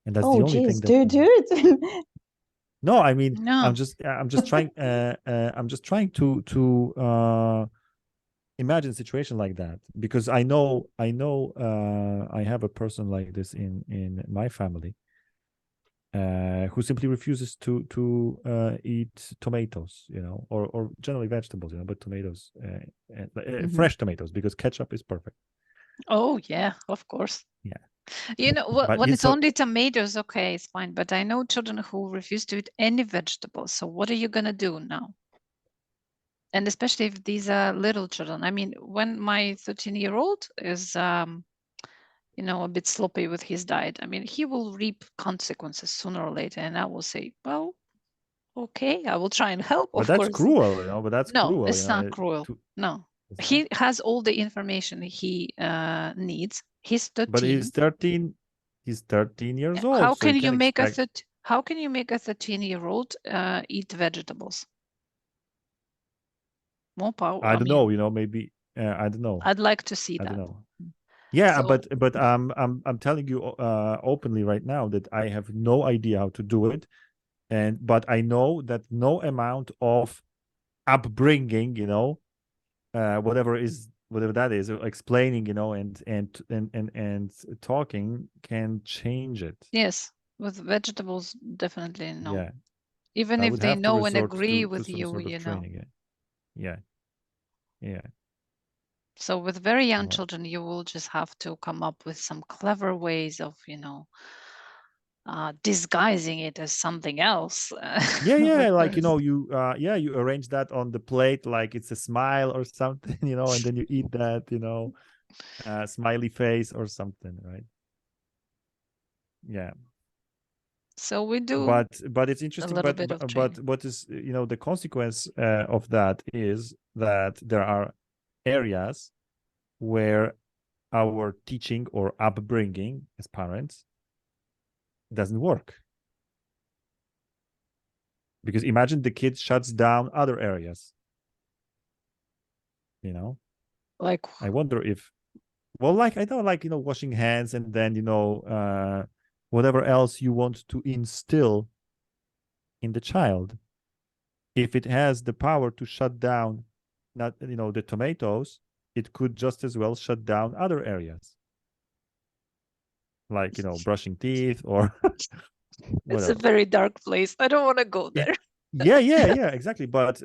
And that's Oh, the only thing geez, that do it. no, I mean, no. I'm just trying to imagine a situation like that, because I know I have a person like this in my family, who simply refuses to eat tomatoes, or generally vegetables, but tomatoes, fresh tomatoes, because ketchup is perfect. Oh yeah, of course. Yeah. But When it's it's only tomatoes, okay, it's fine. But I know children who refuse to eat any vegetables. So what are you gonna do now? And especially if these are little children. I mean, when my 13-year-old is you know, a bit sloppy with his diet, I mean, he will reap consequences sooner or later. And I will say, well, okay, I will try and help, But of that's course. cruel, you know. But that's No, cruel, you it's know. not cruel. No, It's not? he has all the information he needs. He's 13. But he's 13. He's 13 years old. How So you can you can make expect... how can you make a 13-year-old eat vegetables? More power. I don't know, you know, maybe I don't know. I'd like to see I that. don't know. Yeah, So, but I'm telling you openly right now that I have no idea how to do it, but I know that no amount of upbringing, you know, whatever that is, explaining, you know, and talking can change it. yes, with vegetables, definitely no. Yeah, Even I if would they have to know and resort agree to with some you, sort of you know. training. Yeah. So with very young Right. children, you will just have to come up with some clever ways of, you know, disguising it as something else. Yeah, But like, you know, you you arrange that on the plate like it's a smile or something, you know, and then you eat that, you know, smiley face or something, right? Yeah. so we do But it's a interesting, little bit of but training. what is, you know, the consequence of that is that there are areas where our teaching or upbringing as parents doesn't work. Because imagine the kid shuts down other areas, you know. Like, I wonder if, well, like, I know, like, you know, washing hands, and then, you know, whatever else you want to instill in the child, if it has the power to shut down, not, you know, the tomatoes, it could just as well shut down other areas, like, you know, brushing teeth or it's a whatever. very dark place. I don't want to go there. Yeah, exactly. But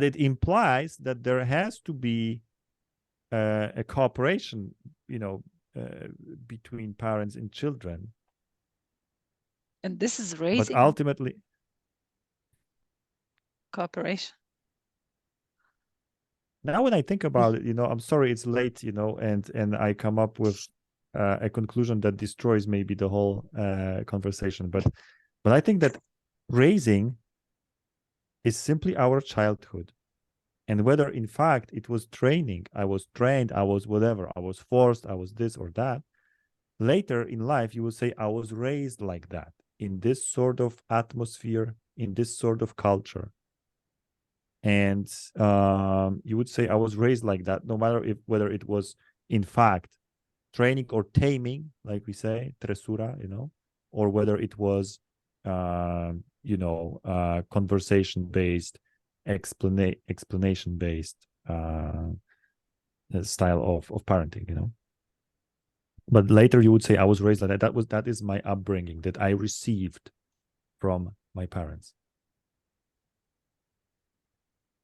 it implies that there has to be a cooperation, you know, between parents and children. And this is But raising ultimately, cooperation. now when I think about it, you know, I'm sorry it's late, you know, and I come up with a conclusion that destroys maybe the whole conversation. But I think that raising is simply our childhood. And whether in fact it was training, I was trained, I was whatever, I was forced, I was this or that. Later in life, you will say, I was raised like that, in this sort of atmosphere, in this sort of culture. And you would say, I was raised like that, no matter whether it was in fact training or taming, like we say, tresura, you know, or whether it was, you know, conversation-based, explanation-based style of parenting, you know. But later you would say, I was raised like that. That is my upbringing that I received from my parents.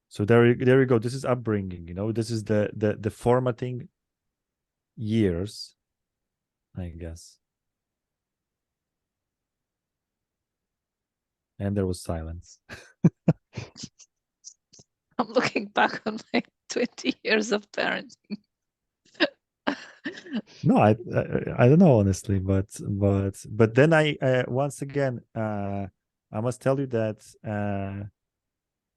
So there you go. This is upbringing, you know. This is the formatting years, I guess. And there was silence. I'm looking back on my 20 years of parenting. No, I don't know, honestly, but then I once again I must tell you that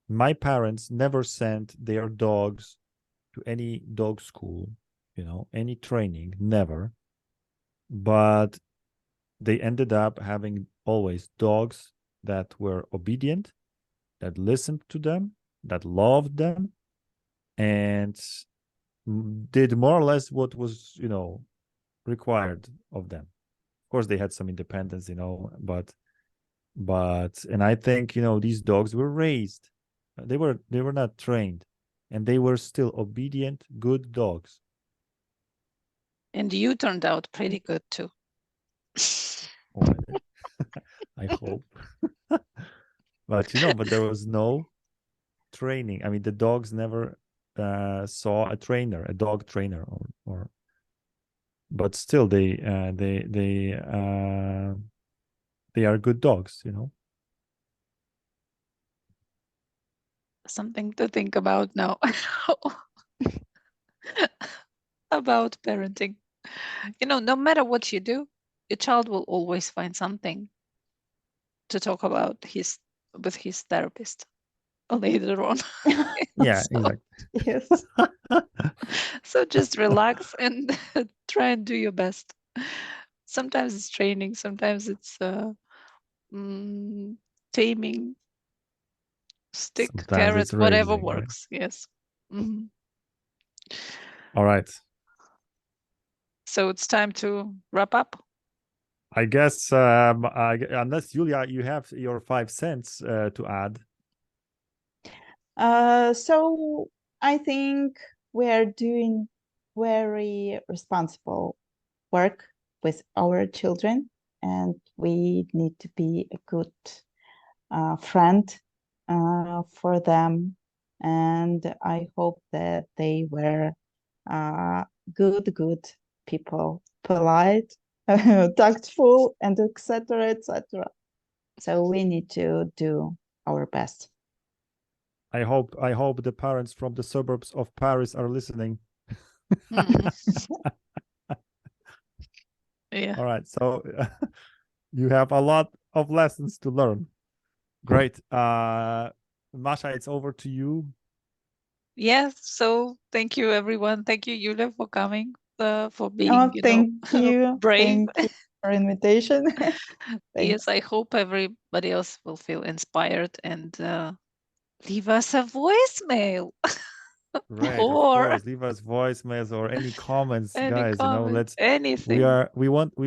my parents never sent their dogs to any dog school, you know, any training, never. But they ended up having always dogs that were obedient, that listened to them, that loved them, and did more or less what was, you know, required of them. Of course, they had some independence, you know, but and I think, you know, these dogs were raised. They were not trained, and they were still obedient, good dogs. And you turned out pretty good too. Oh, I hope. But, you know, but there was no training. I mean, the dogs never saw a trainer, a dog trainer, or but still they are good dogs, you know. Something to think about now about parenting. You know, no matter what you do, your child will always find something to talk about with his therapist later on. Yeah, So, exactly. Yes. so just relax and try and do your best. Sometimes it's training, sometimes it's taming, stick, Sometimes carrot, it's whatever raising, right? works. Yes. Mhm. All right. So it's time to wrap up. I guess unless Julia, you have your 5 cents to add. So I think we are doing very responsible work with our children, and we need to be a good friend for them. And I hope that they were good people, polite, tactful, and etc. etc. So we need to do our best. I hope the parents from the suburbs of Paris are listening. Mm. Yeah. All right. So you have a lot of lessons to learn. Great. Masha, it's over to you. Yes. So thank you, everyone. Thank you, Yulia, for coming, for being, Oh, thank you. brave. Thank you for invitation. Yes, I hope everybody else will feel inspired and leave us a voicemail. Right, of Or course. Leave us voicemails or any comments, any guys. comment, We anything.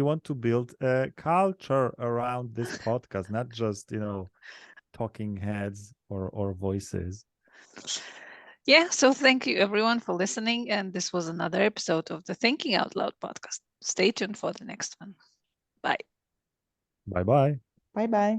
want to build a culture around this podcast, not just, talking heads or voices. Yeah, so thank you everyone for listening. And this was another episode of the Thinking Out Loud podcast. Stay tuned for the next one. Bye. Bye bye. Bye bye.